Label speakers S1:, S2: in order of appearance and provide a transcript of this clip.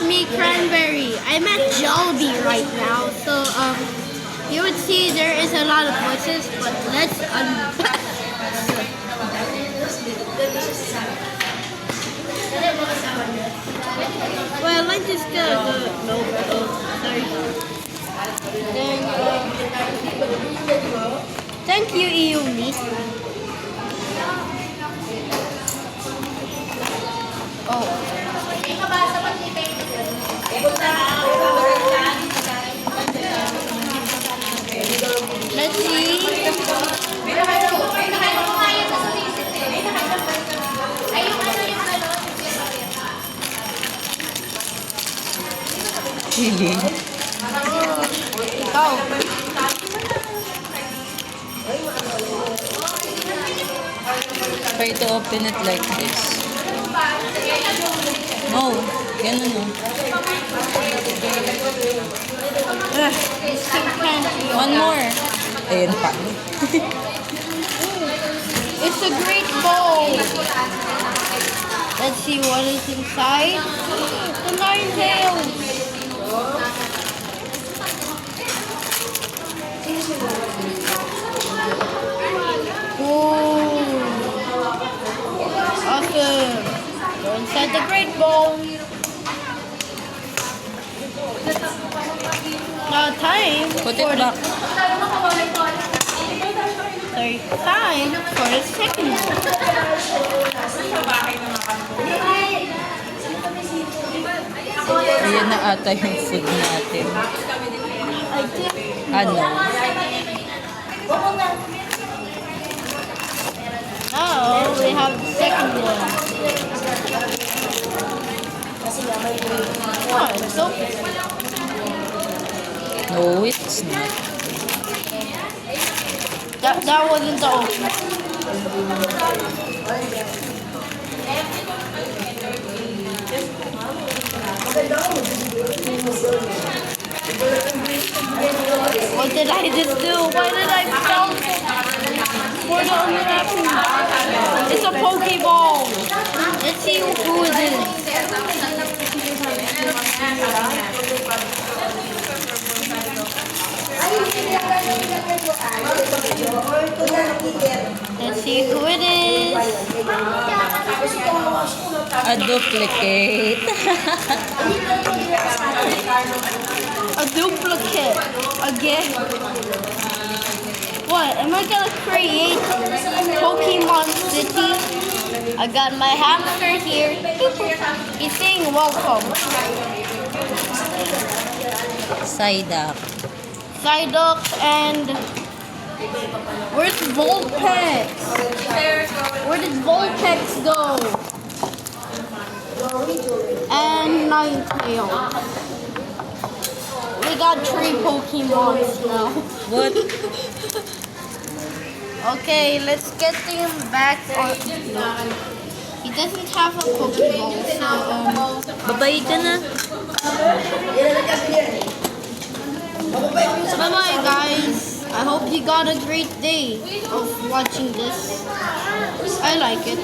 S1: me, Cranberry. I'm at Jollibee right now, so you would see there is a lot of voices, but let's unbox. Well, I just got the logo. Sorry. Then, thank you, Iumi. Oh. Let's see.
S2: Chili.
S1: Ikaw.
S2: Try to open it like this. No, ganun no. One more. Ayan pa.
S1: It's a great bowl. Let's see what is inside. The nine tails. Ooh. Awesome. Go inside the great bowl. Now time
S2: Put
S1: for
S2: it back.
S1: time for the second bowl.
S2: Ayan na ata yung food natin. Ano?
S1: Now we have the second one. Oh, it's open.
S2: No, it's not.
S1: That wasn't the open. What did I just do? Why did I fall for the unwrapping? It's a Pokeball. Let's see who it is. Let's see who it is.
S2: A duplicate.
S1: A duplicate. Again. What? Am I gonna create Pokemon City? I got my hamster here. He's saying welcome.
S2: Psyduck.
S1: Psyduck and where's Vulpix? Where did Vulpix go? And Ninetale. We got 3 Pokemons now.
S2: What?
S1: Okay, let's get him back on. He doesn't have a Pokeball, so
S2: Babay ka na.
S1: bye-bye guys. I hope you got a great day of watching this. I like it.